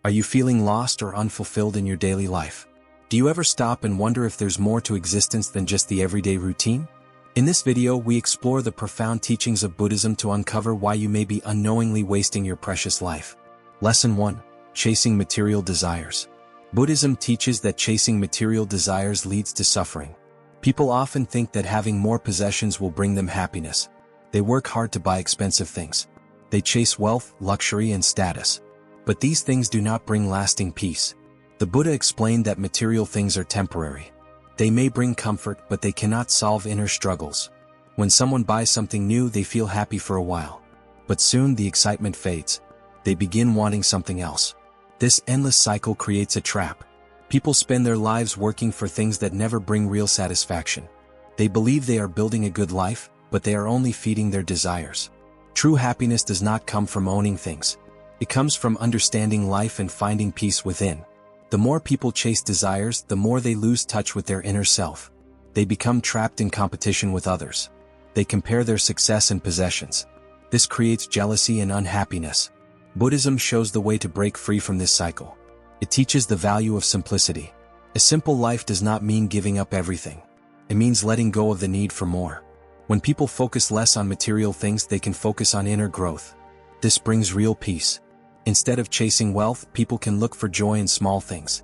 Are you feeling lost or unfulfilled in your daily life? Do you ever stop and wonder if there's more to existence than just the everyday routine? In this video, we explore the profound teachings of Buddhism to uncover why you may be unknowingly wasting your precious life. Lesson 1. Chasing Material Desires. Buddhism teaches that chasing material desires leads to suffering. People often think that having more possessions will bring them happiness. They work hard to buy expensive things. They chase wealth, luxury, and status. But these things do not bring lasting peace. The Buddha explained that material things are temporary. They may bring comfort, but they cannot solve inner struggles. When someone buys something new, they feel happy for a while. But soon the excitement fades. They begin wanting something else. This endless cycle creates a trap. People spend their lives working for things that never bring real satisfaction. They believe they are building a good life, but they are only feeding their desires. True happiness does not come from owning things. It comes from understanding life and finding peace within. The more people chase desires, the more they lose touch with their inner self. They become trapped in competition with others. They compare their success and possessions. This creates jealousy and unhappiness. Buddhism shows the way to break free from this cycle. It teaches the value of simplicity. A simple life does not mean giving up everything. It means letting go of the need for more. When people focus less on material things, they can focus on inner growth. This brings real peace. Instead of chasing wealth, people can look for joy in small things.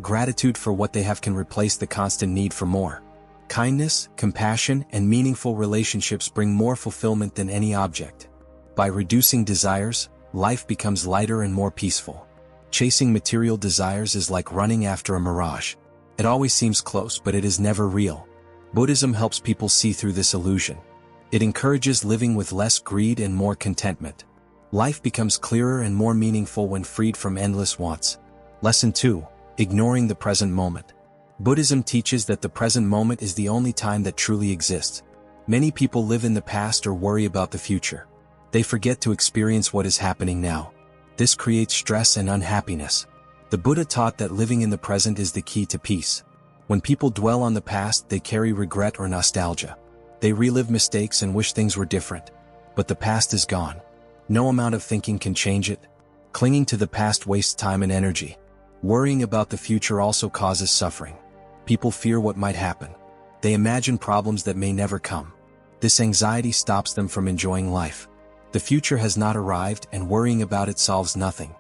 Gratitude for what they have can replace the constant need for more. Kindness, compassion, and meaningful relationships bring more fulfillment than any object. By reducing desires, life becomes lighter and more peaceful. Chasing material desires is like running after a mirage. It always seems close, but it is never real. Buddhism helps people see through this illusion. It encourages living with less greed and more contentment. Life becomes clearer and more meaningful when freed from endless wants. Lesson 2. Ignoring the present moment. Buddhism teaches that the present moment is the only time that truly exists. Many people live in the past or worry about the future. They forget to experience what is happening now. This creates stress and unhappiness. The Buddha taught that living in the present is the key to peace. When people dwell on the past, they carry regret or nostalgia. They relive mistakes and wish things were different. But the past is gone. No amount of thinking can change it. Clinging to the past wastes time and energy. Worrying about the future also causes suffering. People fear what might happen. They imagine problems that may never come. This anxiety stops them from enjoying life. The future has not arrived, and worrying about it solves nothing.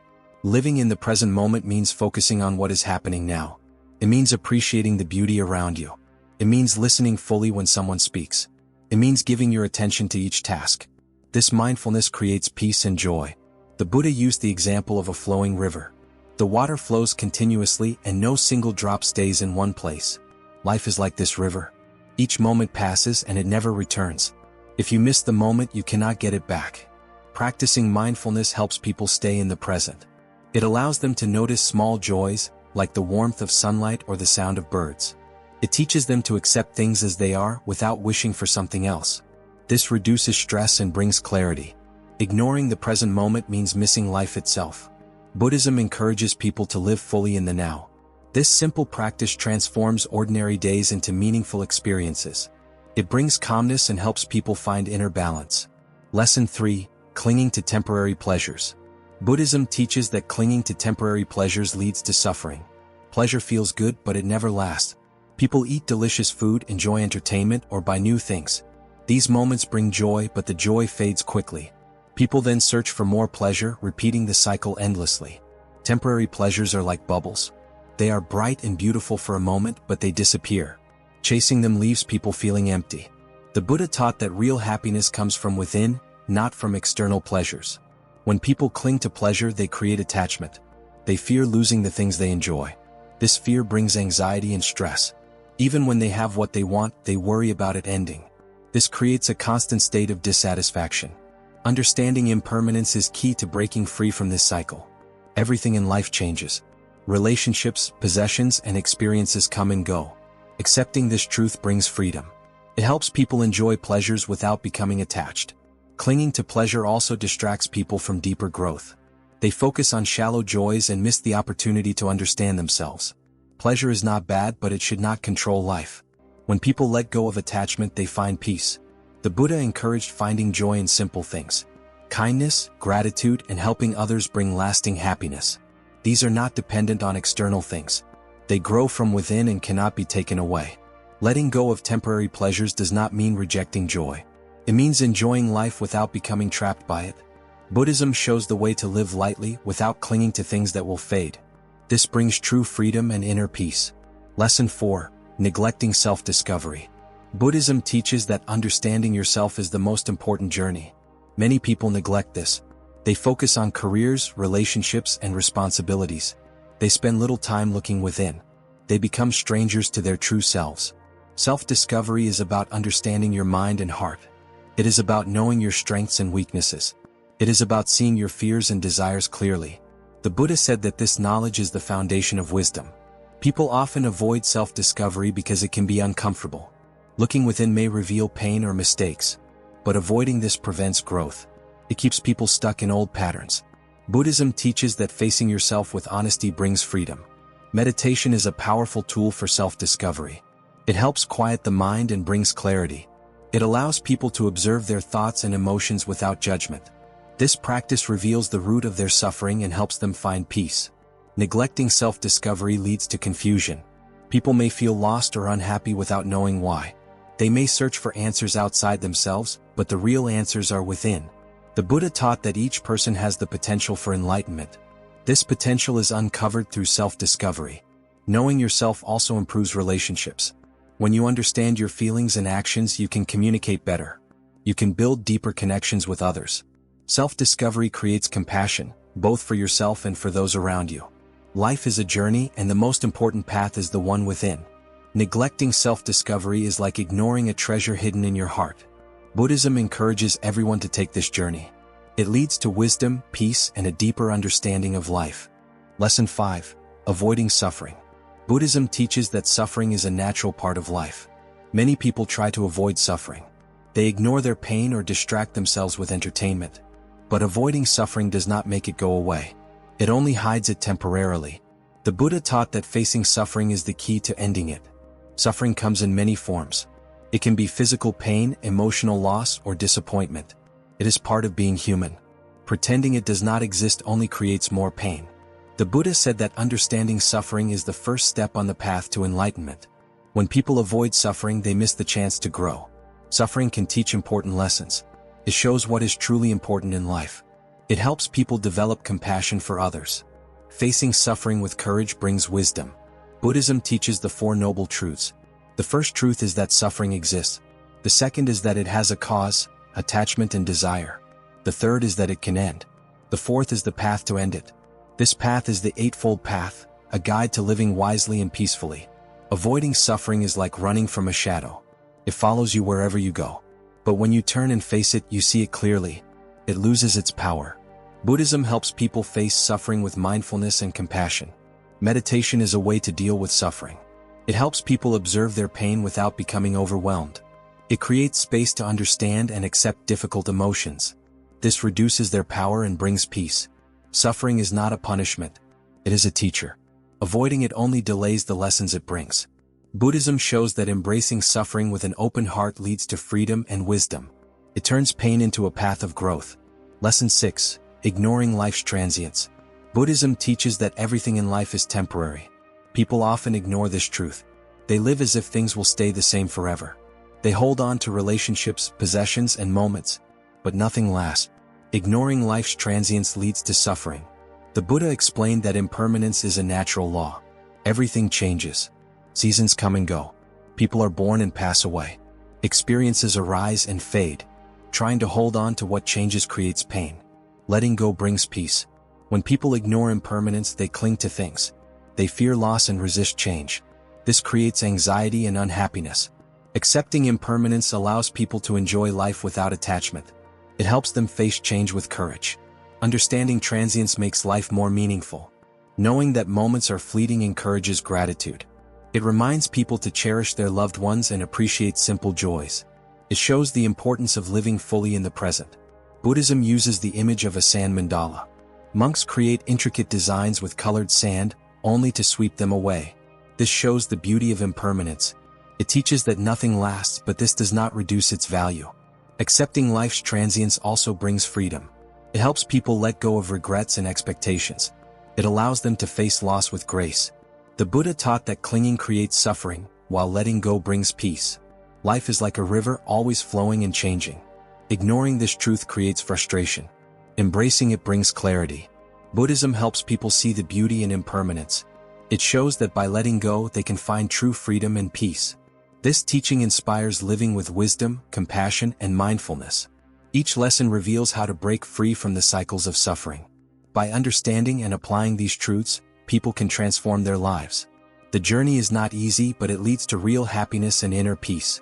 Living in the present moment means focusing on what is happening now. It means appreciating the beauty around you. It means listening fully when someone speaks. It means giving your attention to each task. This mindfulness creates peace and joy. The Buddha used the example of a flowing river. The water flows continuously and no single drop stays in one place. Life is like this river. Each moment passes and it never returns. If you miss the moment, you cannot get it back. Practicing mindfulness helps people stay in the present. It allows them to notice small joys, like the warmth of sunlight or the sound of birds. It teaches them to accept things as they are without wishing for something else. This reduces stress and brings clarity. Ignoring the present moment means missing life itself. Buddhism encourages people to live fully in the now. This simple practice transforms ordinary days into meaningful experiences. It brings calmness and helps people find inner balance. Lesson 3. Clinging to temporary pleasures. Buddhism teaches that clinging to temporary pleasures leads to suffering. Pleasure feels good, but it never lasts. People eat delicious food, enjoy entertainment, or buy new things. These moments bring joy, but the joy fades quickly. People then search for more pleasure, repeating the cycle endlessly. Temporary pleasures are like bubbles. They are bright and beautiful for a moment, but they disappear. Chasing them leaves people feeling empty. The Buddha taught that real happiness comes from within, not from external pleasures. When people cling to pleasure, they create attachment. They fear losing the things they enjoy. This fear brings anxiety and stress. Even when they have what they want, they worry about it ending. This creates a constant state of dissatisfaction. Understanding impermanence is key to breaking free from this cycle. Everything in life changes. Relationships, possessions, and experiences come and go. Accepting this truth brings freedom. It helps people enjoy pleasures without becoming attached. Clinging to pleasure also distracts people from deeper growth. They focus on shallow joys and miss the opportunity to understand themselves. Pleasure is not bad, but it should not control life. When people let go of attachment, they find peace. The Buddha encouraged finding joy in simple things. Kindness, gratitude, and helping others bring lasting happiness. These are not dependent on external things. They grow from within and cannot be taken away. Letting go of temporary pleasures does not mean rejecting joy. It means enjoying life without becoming trapped by it. Buddhism shows the way to live lightly without clinging to things that will fade. This brings true freedom and inner peace. Lesson 4. Neglecting self-discovery. Buddhism teaches that understanding yourself is the most important journey. Many people neglect this. They focus on careers, relationships, and responsibilities. They spend little time looking within. They become strangers to their true selves. Self-discovery is about understanding your mind and heart. It is about knowing your strengths and weaknesses. It is about seeing your fears and desires clearly. The Buddha said that this knowledge is the foundation of wisdom. People often avoid self-discovery because it can be uncomfortable. Looking within may reveal pain or mistakes, but avoiding this prevents growth. It keeps people stuck in old patterns. Buddhism teaches that facing yourself with honesty brings freedom. Meditation is a powerful tool for self-discovery. It helps quiet the mind and brings clarity. It allows people to observe their thoughts and emotions without judgment. This practice reveals the root of their suffering and helps them find peace. Neglecting self-discovery leads to confusion. People may feel lost or unhappy without knowing why. They may search for answers outside themselves, but the real answers are within. The Buddha taught that each person has the potential for enlightenment. This potential is uncovered through self-discovery. Knowing yourself also improves relationships. When you understand your feelings and actions, you can communicate better. You can build deeper connections with others. Self-discovery creates compassion, both for yourself and for those around you. Life is a journey, and the most important path is the one within. Neglecting self-discovery is like ignoring a treasure hidden in your heart. Buddhism encourages everyone to take this journey. It leads to wisdom, peace, and a deeper understanding of life. Lesson 5. Avoiding suffering. Buddhism teaches that suffering is a natural part of life. Many people try to avoid suffering. They ignore their pain or distract themselves with entertainment. But avoiding suffering does not make it go away. It only hides it temporarily. The Buddha taught that facing suffering is the key to ending it. Suffering comes in many forms. It can be physical pain, emotional loss, or disappointment. It is part of being human. Pretending it does not exist only creates more pain. The Buddha said that understanding suffering is the first step on the path to enlightenment. When people avoid suffering, they miss the chance to grow. Suffering can teach important lessons. It shows what is truly important in life. It helps people develop compassion for others. Facing suffering with courage brings wisdom. Buddhism teaches the Four Noble Truths. The first truth is that suffering exists. The second is that it has a cause, attachment, and desire. The third is that it can end. The fourth is the path to end it. This path is the Eightfold Path, a guide to living wisely and peacefully. Avoiding suffering is like running from a shadow. It follows you wherever you go. But when you turn and face it, you see it clearly. It loses its power. Buddhism helps people face suffering with mindfulness and compassion. Meditation is a way to deal with suffering. It helps people observe their pain without becoming overwhelmed. It creates space to understand and accept difficult emotions. This reduces their power and brings peace. Suffering is not a punishment. It is a teacher. Avoiding it only delays the lessons it brings. Buddhism shows that embracing suffering with an open heart leads to freedom and wisdom. It turns pain into a path of growth. Lesson 6. Ignoring life's transience. Buddhism teaches that everything in life is temporary. People often ignore this truth. They live as if things will stay the same forever. They hold on to relationships, possessions, and moments, but nothing lasts. Ignoring life's transience leads to suffering. The Buddha explained that impermanence is a natural law. Everything changes. Seasons come and go. People are born and pass away. Experiences arise and fade. Trying to hold on to what changes creates pain. Letting go brings peace. When people ignore impermanence, they cling to things. They fear loss and resist change. This creates anxiety and unhappiness. Accepting impermanence allows people to enjoy life without attachment. It helps them face change with courage. Understanding transience makes life more meaningful. Knowing that moments are fleeting encourages gratitude. It reminds people to cherish their loved ones and appreciate simple joys. It shows the importance of living fully in the present. Buddhism uses the image of a sand mandala. Monks create intricate designs with colored sand, only to sweep them away. This shows the beauty of impermanence. It teaches that nothing lasts, but this does not reduce its value. Accepting life's transience also brings freedom. It helps people let go of regrets and expectations. It allows them to face loss with grace. The Buddha taught that clinging creates suffering, while letting go brings peace. Life is like a river, always flowing and changing. Ignoring this truth creates frustration. Embracing it brings clarity. Buddhism helps people see the beauty in impermanence. It shows that by letting go they can find true freedom and peace. This teaching inspires living with wisdom, compassion, and mindfulness. Each lesson reveals how to break free from the cycles of suffering. By understanding and applying these truths, people can transform their lives. The journey is not easy, but it leads to real happiness and inner peace.